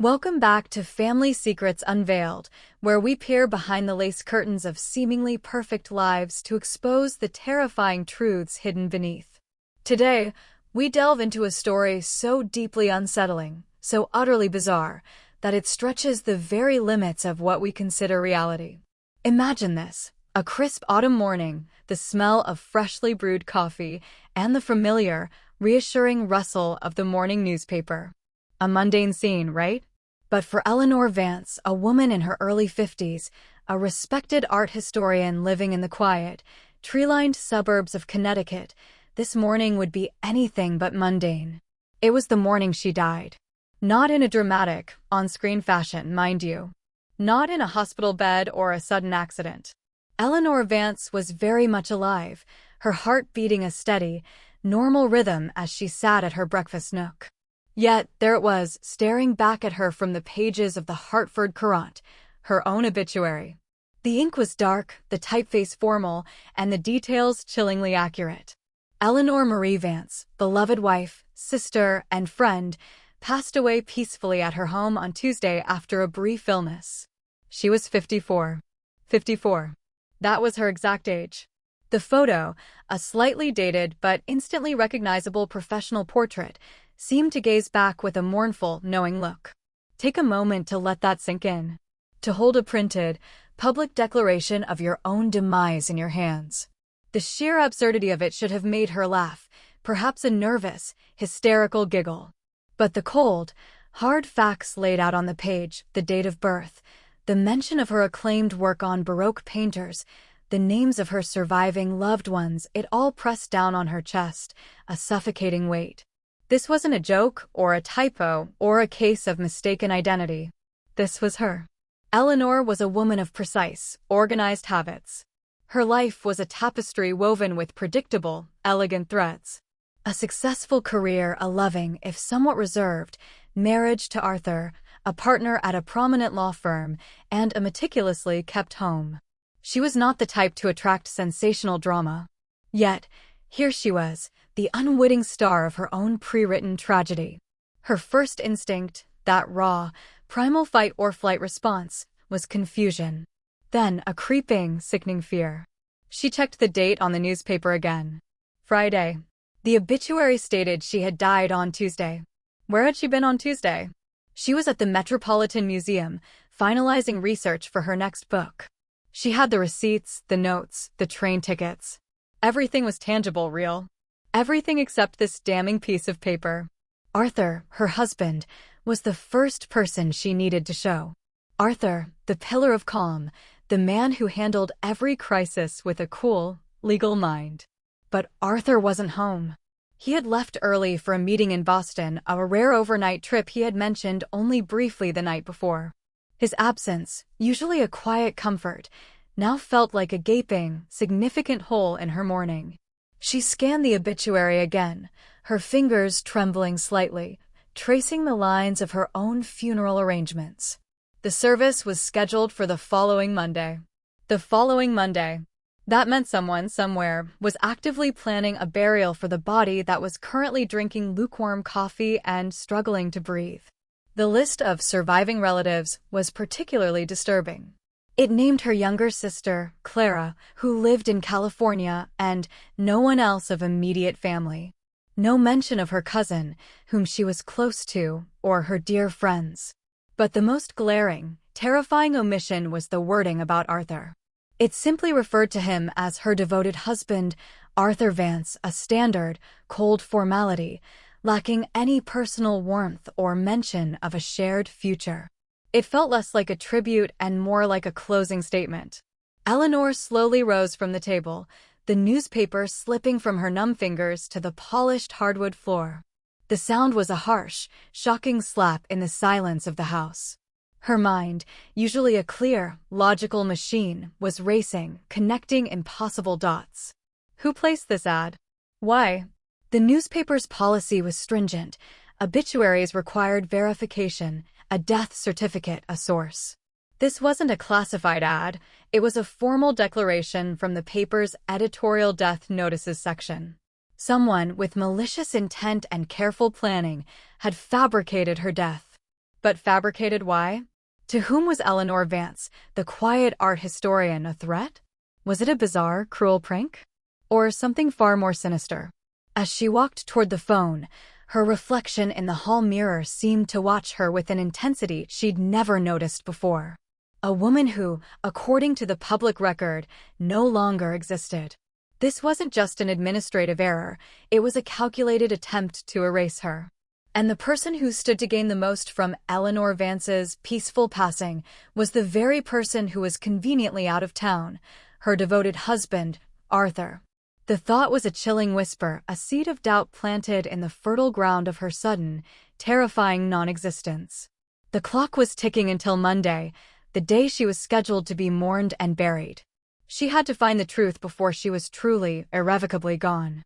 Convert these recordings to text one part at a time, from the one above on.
Welcome back to Family Secrets Unveiled, where we peer behind the lace curtains of seemingly perfect lives to expose the terrifying truths hidden beneath. Today, we delve into a story so deeply unsettling, so utterly bizarre, that it stretches the very limits of what we consider reality. Imagine this: a crisp autumn morning, the smell of freshly brewed coffee, and the familiar, reassuring rustle of the morning newspaper. A mundane scene, right? But for Eleanor Vance, a woman in her early 50s, a respected art historian living in the quiet, tree-lined suburbs of Connecticut, this morning would be anything but mundane. It was the morning she died. Not in a dramatic, on-screen fashion, mind you. Not in a hospital bed or a sudden accident. Eleanor Vance was very much alive, her heart beating a steady, normal rhythm as she sat at her breakfast nook. Yet, there it was, staring back at her from the pages of the Hartford Courant, her own obituary. The ink was dark, the typeface formal, and the details chillingly accurate. Eleanor Marie Vance, beloved wife, sister, and friend, passed away peacefully at her home on Tuesday after a brief illness. She was 54. 54. That was her exact age. The photo, a slightly dated but instantly recognizable professional portrait, seemed to gaze back with a mournful, knowing look. Take a moment to let that sink in. To hold a printed, public declaration of your own demise in your hands. The sheer absurdity of it should have made her laugh, perhaps a nervous, hysterical giggle. But the cold, hard facts laid out on the page, the date of birth, the mention of her acclaimed work on Baroque painters, the names of her surviving loved ones, it all pressed down on her chest, a suffocating weight. This wasn't a joke, or a typo, or a case of mistaken identity. This was her. Eleanor was a woman of precise, organized habits. Her life was a tapestry woven with predictable, elegant threads. A successful career, a loving, if somewhat reserved, marriage to Arthur, a partner at a prominent law firm, and a meticulously kept home. She was not the type to attract sensational drama. Yet, here she was, the unwitting star of her own pre-written tragedy. Her first instinct, that raw, primal fight-or-flight response, was confusion. Then a creeping, sickening fear. She checked the date on the newspaper again. Friday. The obituary stated she had died on Tuesday. Where had she been on Tuesday? She was at the Metropolitan Museum, finalizing research for her next book. She had the receipts, the notes, the train tickets. Everything was tangible, real. Everything except this damning piece of paper. Arthur, her husband, was the first person she needed to show. Arthur, the pillar of calm, the man who handled every crisis with a cool, legal mind. But Arthur wasn't home. He had left early for a meeting in Boston, a rare overnight trip he had mentioned only briefly the night before. His absence, usually a quiet comfort, now felt like a gaping, significant hole in her morning. She scanned the obituary again, her fingers trembling slightly, tracing the lines of her own funeral arrangements. The service was scheduled for the following Monday. The following Monday. That meant someone, somewhere, was actively planning a burial for the body that was currently drinking lukewarm coffee and struggling to breathe. The list of surviving relatives was particularly disturbing. It named her younger sister, Clara, who lived in California, and no one else of immediate family. No mention of her cousin, whom she was close to, or her dear friends. But the most glaring, terrifying omission was the wording about Arthur. It simply referred to him as her devoted husband, Arthur Vance, a standard, cold formality, lacking any personal warmth or mention of a shared future. It felt less like a tribute and more like a closing statement. Eleanor slowly rose from the table, the newspaper slipping from her numb fingers to the polished hardwood floor. The sound was a harsh, shocking slap in the silence of the house. Her mind, usually a clear, logical machine, was racing, connecting impossible dots. Who placed this ad? Why? The newspaper's policy was stringent. Obituaries required verification, a death certificate, a source. This wasn't a classified ad, it was a formal declaration from the paper's editorial death notices section. Someone with malicious intent and careful planning had fabricated her death. But fabricated why? To whom was Eleanor Vance, the quiet art historian, a threat? Was it a bizarre, cruel prank? Or something far more sinister? As she walked toward the phone, her reflection in the hall mirror seemed to watch her with an intensity she'd never noticed before. A woman who, according to the public record, no longer existed. This wasn't just an administrative error, it was a calculated attempt to erase her. And the person who stood to gain the most from Eleanor Vance's peaceful passing was the very person who was conveniently out of town, her devoted husband, Arthur. The thought was a chilling whisper, a seed of doubt planted in the fertile ground of her sudden, terrifying non-existence. The clock was ticking until Monday, the day she was scheduled to be mourned and buried. She had to find the truth before she was truly, irrevocably gone.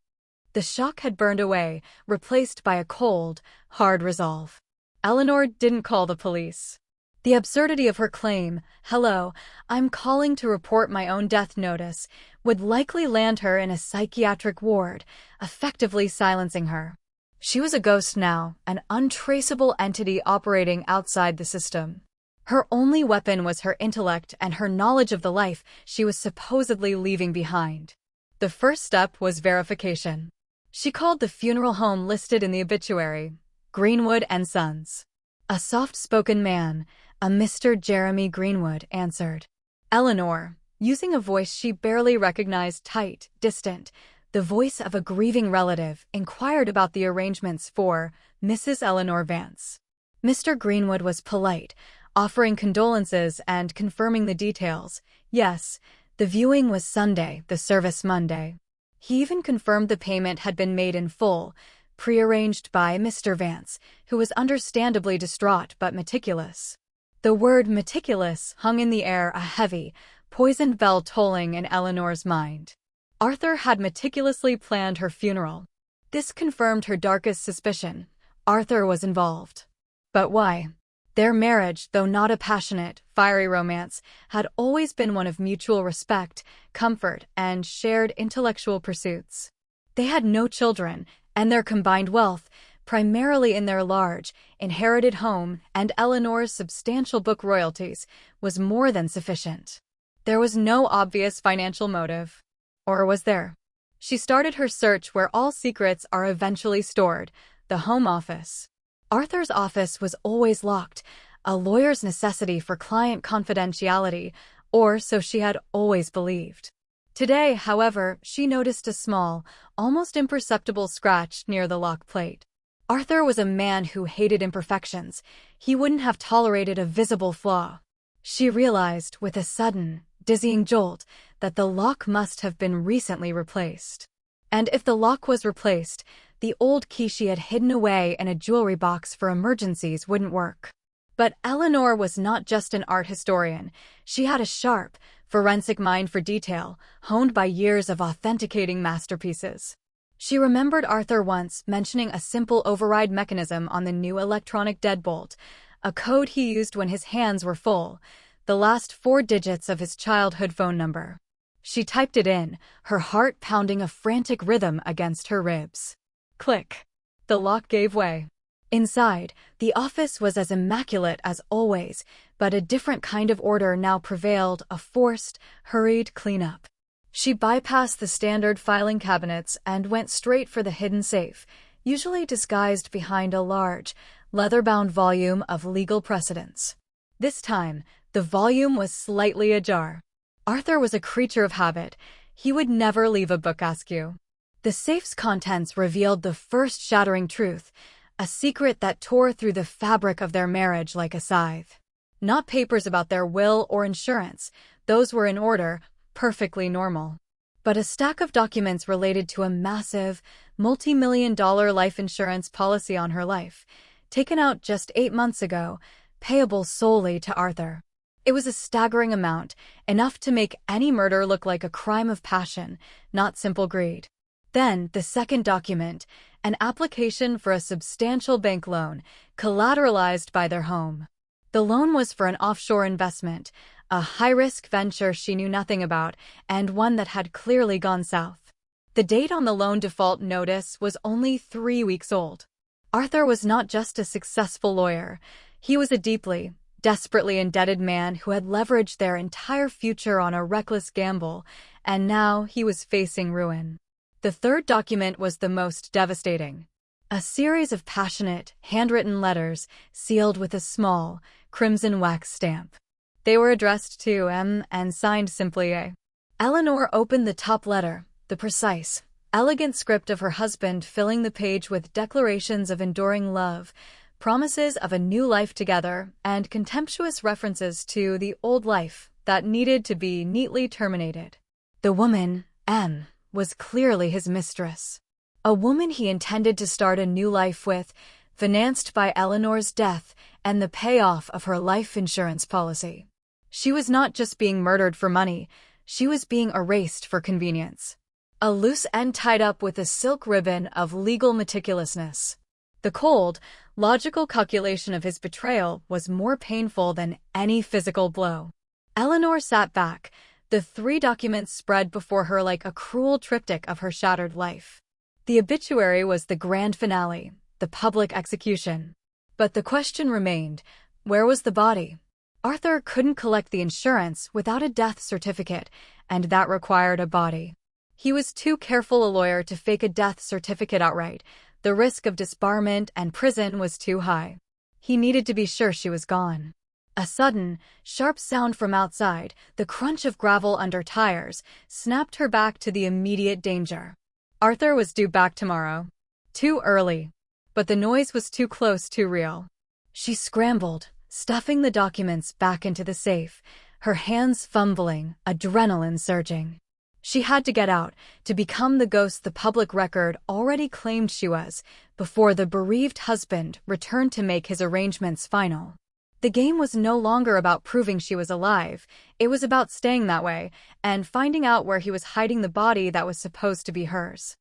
The shock had burned away, replaced by a cold, hard resolve. Eleanor didn't call the police. The absurdity of her claim, "Hello, I'm calling to report my own death notice," would likely land her in a psychiatric ward, effectively silencing her. She was a ghost now, an untraceable entity operating outside the system. Her only weapon was her intellect and her knowledge of the life she was supposedly leaving behind. The first step was verification. She called the funeral home listed in the obituary, Greenwood and Sons. A soft-spoken man, a Mr. Jeremy Greenwood, answered. Eleanor, using a voice she barely recognized, tight, distant, the voice of a grieving relative, inquired about the arrangements for Mrs. Eleanor Vance. Mr. Greenwood was polite, offering condolences and confirming the details. Yes, the viewing was Sunday, the service Monday. He even confirmed the payment had been made in full, prearranged by Mr. Vance, who was understandably distraught but meticulous. The word meticulous hung in the air, a heavy, poisoned bell tolling in Eleanor's mind. Arthur had meticulously planned her funeral. This confirmed her darkest suspicion. Arthur was involved. But why? Their marriage, though not a passionate, fiery romance, had always been one of mutual respect, comfort, and shared intellectual pursuits. They had no children, and their combined wealth, primarily in their large, inherited home and Eleanor's substantial book royalties, was more than sufficient. There was no obvious financial motive. Or was there? She started her search where all secrets are eventually stored, the home office. Arthur's office was always locked, a lawyer's necessity for client confidentiality, or so she had always believed. Today, however, she noticed a small, almost imperceptible scratch near the lock plate. Arthur was a man who hated imperfections. He wouldn't have tolerated a visible flaw. She realized, with a sudden, dizzying jolt, that the lock must have been recently replaced. And if the lock was replaced, the old key she had hidden away in a jewelry box for emergencies wouldn't work. But Eleanor was not just an art historian. She had a sharp, forensic mind for detail, honed by years of authenticating masterpieces. She remembered Arthur once mentioning a simple override mechanism on the new electronic deadbolt, a code he used when his hands were full, the last 4 digits of his childhood phone number. She typed it in, her heart pounding a frantic rhythm against her ribs. Click. The lock gave way. Inside, the office was as immaculate as always, but a different kind of order now prevailed, a forced, hurried cleanup. She bypassed the standard filing cabinets and went straight for the hidden safe, usually disguised behind a large, leather-bound volume of legal precedents. This time, the volume was slightly ajar. Arthur was a creature of habit. He would never leave a book askew. The safe's contents revealed the first shattering truth, a secret that tore through the fabric of their marriage like a scythe. Not papers about their will or insurance, those were in order, perfectly normal. But a stack of documents related to a massive, multi-million-dollar life insurance policy on her life, taken out just 8 months ago, payable solely to Arthur. It was a staggering amount, enough to make any murder look like a crime of passion, not simple greed. Then, the second document, an application for a substantial bank loan, collateralized by their home. The loan was for an offshore investment, a high-risk venture she knew nothing about, and one that had clearly gone south. The date on the loan default notice was only 3 weeks old. Arthur was not just a successful lawyer. He was a deeply, desperately indebted man who had leveraged their entire future on a reckless gamble, and now he was facing ruin. The third document was the most devastating. A series of passionate, handwritten letters sealed with a small, crimson wax stamp. They were addressed to M and signed simply A. Eleanor opened the top letter, the precise, elegant script of her husband filling the page with declarations of enduring love, promises of a new life together, and contemptuous references to the old life that needed to be neatly terminated. The woman, M, was clearly his mistress. A woman he intended to start a new life with, financed by Eleanor's death and the payoff of her life insurance policy. She was not just being murdered for money, she was being erased for convenience. A loose end tied up with a silk ribbon of legal meticulousness. The cold, logical calculation of his betrayal was more painful than any physical blow. Eleanor sat back, the three documents spread before her like a cruel triptych of her shattered life. The obituary was the grand finale, the public execution. But the question remained, where was the body? Arthur couldn't collect the insurance without a death certificate, and that required a body. He was too careful a lawyer to fake a death certificate outright. The risk of disbarment and prison was too high. He needed to be sure she was gone. A sudden, sharp sound from outside, the crunch of gravel under tires, snapped her back to the immediate danger. Arthur was due back tomorrow. Too early. But the noise was too close, too real. She scrambled, stuffing the documents back into the safe, her hands fumbling, adrenaline surging. She had to get out, to become the ghost the public record already claimed she was, before the bereaved husband returned to make his arrangements final. The game was no longer about proving she was alive, it was about staying that way, and finding out where he was hiding the body that was supposed to be hers.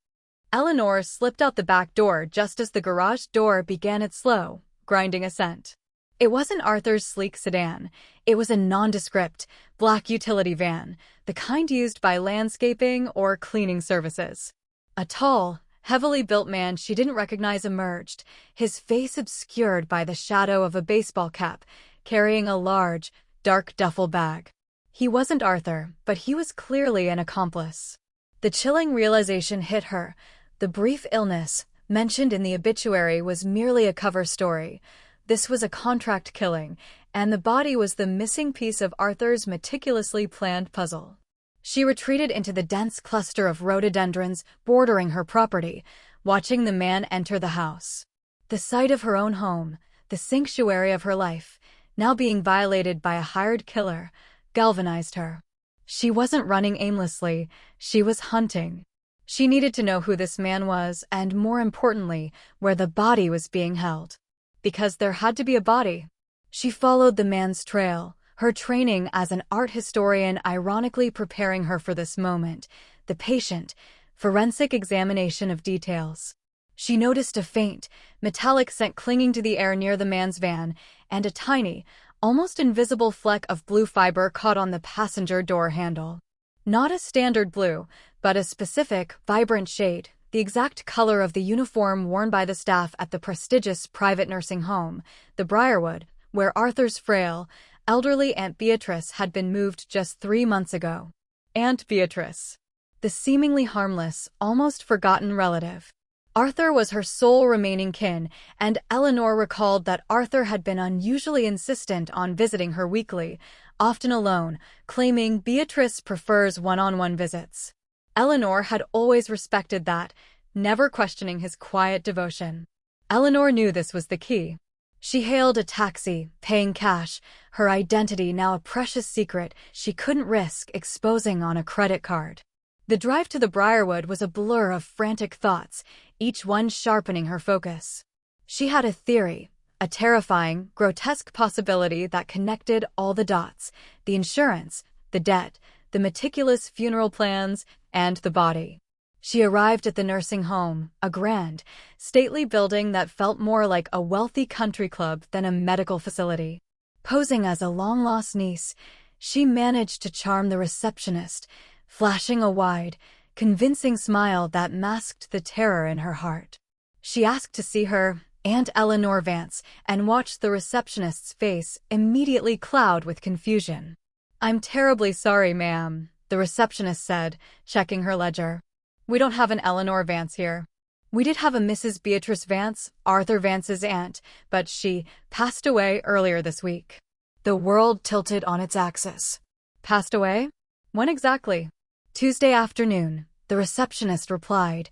Eleanor slipped out the back door just as the garage door began its slow, grinding ascent. It wasn't Arthur's sleek sedan, it was a nondescript, black utility van, the kind used by landscaping or cleaning services. A tall, heavily built man she didn't recognize emerged, his face obscured by the shadow of a baseball cap, carrying a large, dark duffel bag. He wasn't Arthur, but he was clearly an accomplice. The chilling realization hit her. The brief illness, mentioned in the obituary, was merely a cover story. This was a contract killing, and the body was the missing piece of Arthur's meticulously planned puzzle. She retreated into the dense cluster of rhododendrons bordering her property, watching the man enter the house. The sight of her own home, the sanctuary of her life, now being violated by a hired killer, galvanized her. She wasn't running aimlessly, she was hunting. She needed to know who this man was and, more importantly, where the body was being held. Because there had to be a body. She followed the man's trail, her training as an art historian ironically preparing her for this moment, the patient, forensic examination of details. She noticed a faint, metallic scent clinging to the air near the man's van, and a tiny, almost invisible fleck of blue fiber caught on the passenger door handle. Not a standard blue, but a specific, vibrant shade, the exact color of the uniform worn by the staff at the prestigious private nursing home, the Briarwood, where Arthur's frail, elderly Aunt Beatrice had been moved just 3 months ago. Aunt Beatrice. The seemingly harmless, almost forgotten relative. Arthur was her sole remaining kin, and Eleanor recalled that Arthur had been unusually insistent on visiting her weekly, often alone, claiming Beatrice prefers one-on-one visits. Eleanor had always respected that, never questioning his quiet devotion. Eleanor knew this was the key. She hailed a taxi, paying cash, her identity now a precious secret she couldn't risk exposing on a credit card. The drive to the Briarwood was a blur of frantic thoughts, each one sharpening her focus. She had a theory, a terrifying, grotesque possibility that connected all the dots: the insurance, the debt, the meticulous funeral plans, and the body. She arrived at the nursing home, a grand, stately building that felt more like a wealthy country club than a medical facility. Posing as a long-lost niece, she managed to charm the receptionist, flashing a wide, convincing smile that masked the terror in her heart. She asked to see her, Aunt Eleanor Vance, and watched the receptionist's face immediately cloud with confusion. "I'm terribly sorry, ma'am," the receptionist said, checking her ledger. "We don't have an Eleanor Vance here. We did have a Mrs. Beatrice Vance, Arthur Vance's aunt, but she passed away earlier this week." The world tilted on its axis. "Passed away? When exactly?" "Tuesday afternoon," the receptionist replied,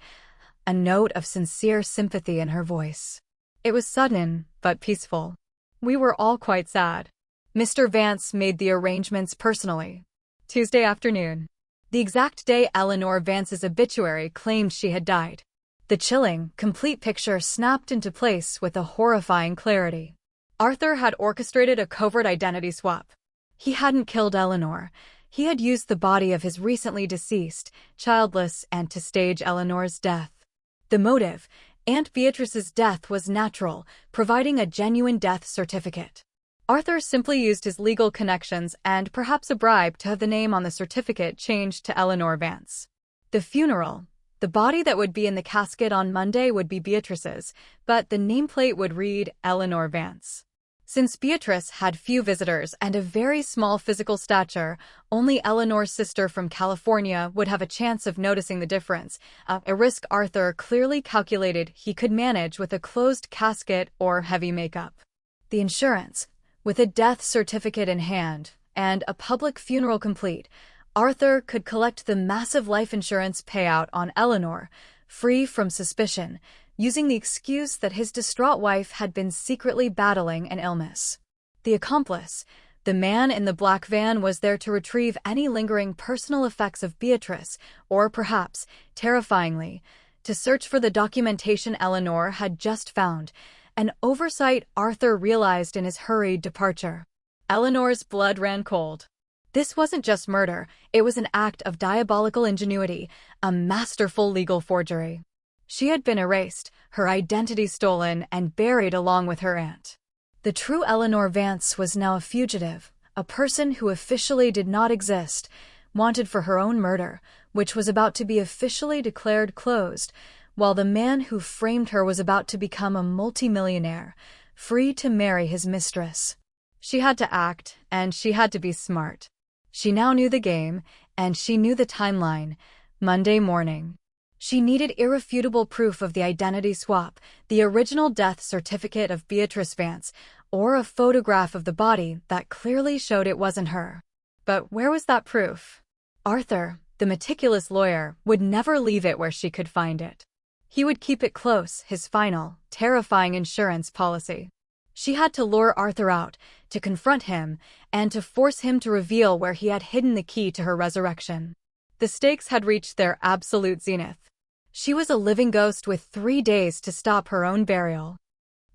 a note of sincere sympathy in her voice. "It was sudden, but peaceful. We were all quite sad. Mr. Vance made the arrangements personally." Tuesday afternoon. The exact day Eleanor Vance's obituary claimed she had died. The chilling, complete picture snapped into place with a horrifying clarity. Arthur had orchestrated a covert identity swap. He hadn't killed Eleanor. He had used the body of his recently deceased, childless aunt to stage Eleanor's death. The motive, Aunt Beatrice's death, was natural, providing a genuine death certificate. Arthur simply used his legal connections and perhaps a bribe to have the name on the certificate changed to Eleanor Vance. The funeral, the body that would be in the casket on Monday, would be Beatrice's, but the nameplate would read Eleanor Vance. Since Beatrice had few visitors and a very small physical stature, only Eleanor's sister from California would have a chance of noticing the difference, a risk Arthur clearly calculated he could manage with a closed casket or heavy makeup. The insurance. With a death certificate in hand and a public funeral complete, Arthur could collect the massive life insurance payout on Eleanor, free from suspicion, using the excuse that his distraught wife had been secretly battling an illness. The accomplice, the man in the black van, was there to retrieve any lingering personal effects of Beatrice, or perhaps, terrifyingly, to search for the documentation Eleanor had just found, an oversight Arthur realized in his hurried departure. Eleanor's blood ran cold. This wasn't just murder, it was an act of diabolical ingenuity, a masterful legal forgery. She had been erased, her identity stolen, and buried along with her aunt. The true Eleanor Vance was now a fugitive, a person who officially did not exist, wanted for her own murder, which was about to be officially declared closed, while the man who framed her was about to become a multimillionaire, free to marry his mistress. She had to act, and she had to be smart. She now knew the game, and she knew the timeline. Monday morning. She needed irrefutable proof of the identity swap, the original death certificate of Beatrice Vance, or a photograph of the body that clearly showed it wasn't her. But where was that proof? Arthur, the meticulous lawyer, would never leave it where she could find it. He would keep it close, his final, terrifying insurance policy. She had to lure Arthur out, to confront him, and to force him to reveal where he had hidden the key to her resurrection. The stakes had reached their absolute zenith. She was a living ghost with 3 days to stop her own burial.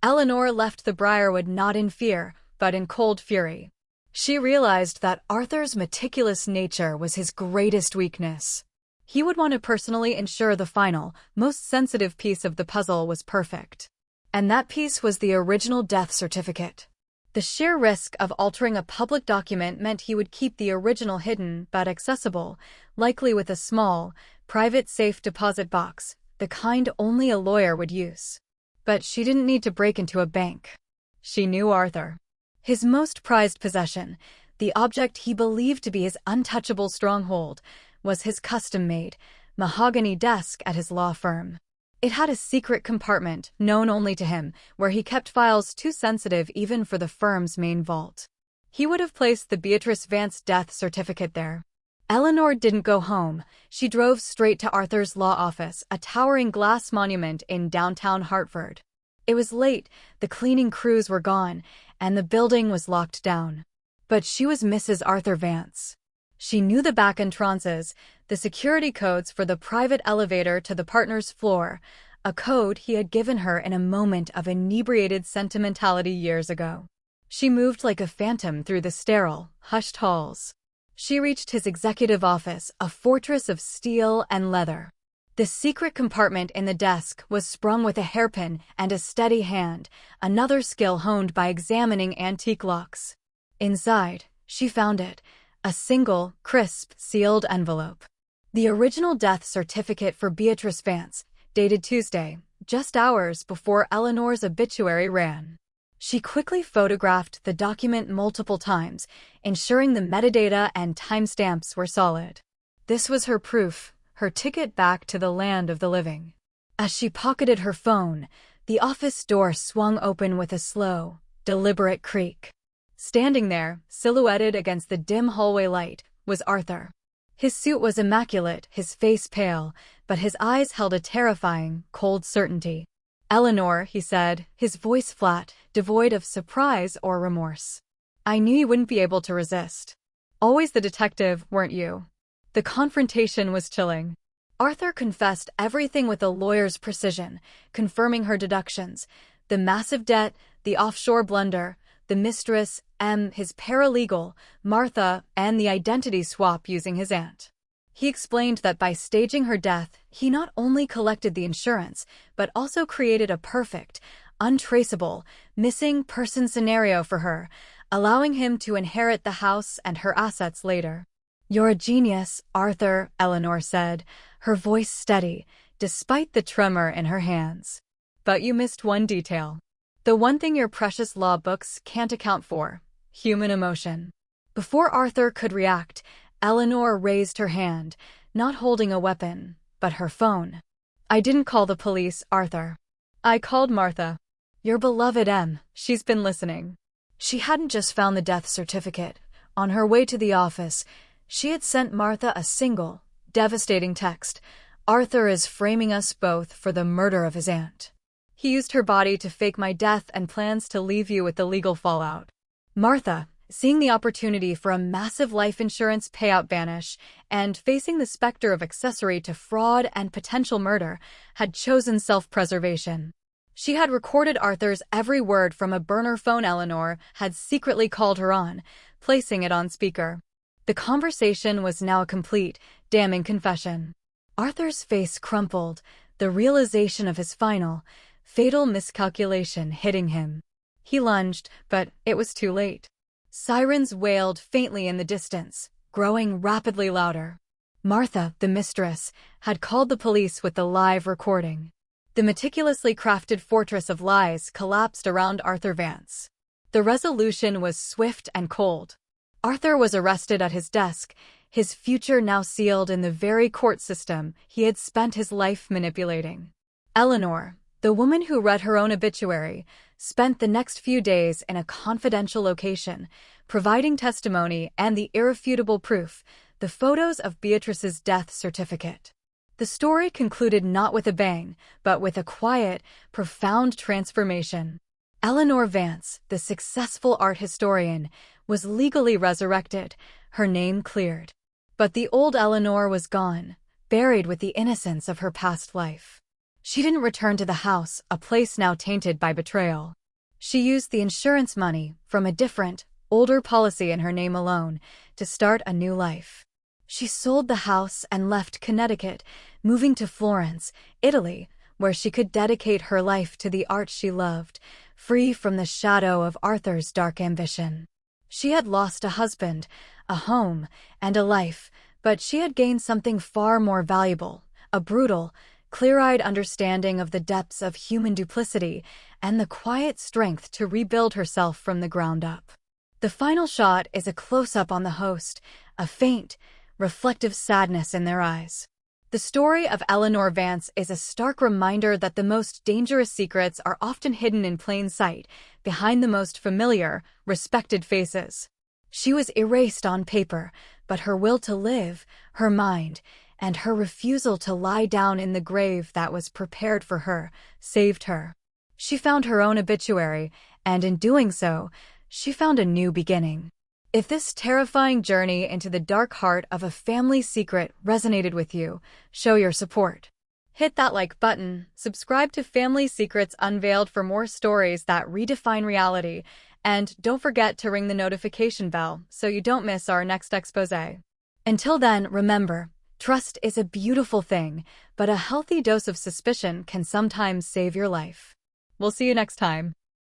Eleanor left the Briarwood not in fear, but in cold fury. She realized that Arthur's meticulous nature was his greatest weakness. He would want to personally ensure the final, most sensitive piece of the puzzle was perfect. And that piece was the original death certificate. The sheer risk of altering a public document meant he would keep the original hidden but accessible, likely with a small, private safe deposit box, the kind only a lawyer would use. But she didn't need to break into a bank. She knew Arthur. His most prized possession, the object he believed to be his untouchable stronghold, was his custom-made, mahogany desk at his law firm. It had a secret compartment, known only to him, where he kept files too sensitive even for the firm's main vault. He would have placed the Beatrice Vance death certificate there. Eleanor didn't go home. She drove straight to Arthur's law office, a towering glass monument in downtown Hartford. It was late, the cleaning crews were gone, and the building was locked down. But she was Mrs. Arthur Vance. She knew the back entrances, the security codes for the private elevator to the partner's floor, a code he had given her in a moment of inebriated sentimentality years ago. She moved like a phantom through the sterile, hushed halls. She reached his executive office, a fortress of steel and leather. The secret compartment in the desk was sprung with a hairpin and a steady hand, another skill honed by examining antique locks. Inside, she found it, a single, crisp, sealed envelope. The original death certificate for Beatrice Vance, dated Tuesday, just hours before Eleanor's obituary ran. She quickly photographed the document multiple times, ensuring the metadata and timestamps were solid. This was her proof, her ticket back to the land of the living. As she pocketed her phone, the office door swung open with a slow, deliberate creak. Standing there, silhouetted against the dim hallway light, was Arthur. His suit was immaculate, his face pale, but his eyes held a terrifying, cold certainty. "Eleanor," he said, his voice flat, devoid of surprise or remorse. "I knew you wouldn't be able to resist. Always the detective, weren't you?" The confrontation was chilling. Arthur confessed everything with a lawyer's precision, confirming her deductions: the massive debt, the offshore blunder, the mistress, his paralegal, Martha, and the identity swap using his aunt. He explained that by staging her death, he not only collected the insurance, but also created a perfect, untraceable, missing person scenario for her, allowing him to inherit the house and her assets later. "You're a genius, Arthur," Eleanor said, her voice steady, despite the tremor in her hands. "But you missed one detail. The one thing your precious law books can't account for: human emotion." Before Arthur could react, Eleanor raised her hand, not holding a weapon, but her phone. "I didn't call the police, Arthur. I called Martha. Your beloved M. She's been listening." She hadn't just found the death certificate. On her way to the office, she had sent Martha a single, devastating text: "Arthur is framing us both for the murder of his aunt. He used her body to fake my death and plans to leave you with the legal fallout." Martha, seeing the opportunity for a massive life insurance payout vanish and facing the specter of accessory to fraud and potential murder, had chosen self-preservation. She had recorded Arthur's every word from a burner phone Eleanor had secretly called her on, placing it on speaker. The conversation was now a complete, damning confession. Arthur's face crumpled, the realization of his final, fatal miscalculation hitting him. He lunged, but it was too late. Sirens wailed faintly in the distance, growing rapidly louder. Martha, the mistress, had called the police with the live recording. The meticulously crafted fortress of lies collapsed around Arthur Vance. The resolution was swift and cold. Arthur was arrested at his desk, his future now sealed in the very court system he had spent his life manipulating. Eleanor, the woman who read her own obituary, spent the next few days in a confidential location, providing testimony and the irrefutable proof, the photos of Beatrice's death certificate. The story concluded not with a bang, but with a quiet, profound transformation. Eleanor Vance, the successful art historian, was legally resurrected, her name cleared. But the old Eleanor was gone, buried with the innocence of her past life. She didn't return to the house, a place now tainted by betrayal. She used the insurance money from a different, older policy in her name alone to start a new life. She sold the house and left Connecticut, moving to Florence, Italy, where she could dedicate her life to the art she loved, free from the shadow of Arthur's dark ambition. She had lost a husband, a home, and a life, but she had gained something far more valuable: a brutal, clear-eyed understanding of the depths of human duplicity and the quiet strength to rebuild herself from the ground up. The final shot is a close-up on the host, a faint, reflective sadness in their eyes. The story of Eleanor Vance is a stark reminder that the most dangerous secrets are often hidden in plain sight, behind the most familiar, respected faces. She was erased on paper, but her will to live, her mind, and her refusal to lie down in the grave that was prepared for her, saved her. She found her own obituary, and in doing so, she found a new beginning. If this terrifying journey into the dark heart of a family secret resonated with you, show your support. Hit that like button, subscribe to Family Secrets Unveiled for more stories that redefine reality, and don't forget to ring the notification bell so you don't miss our next exposé. Until then, remember, trust is a beautiful thing, but a healthy dose of suspicion can sometimes save your life. We'll see you next time.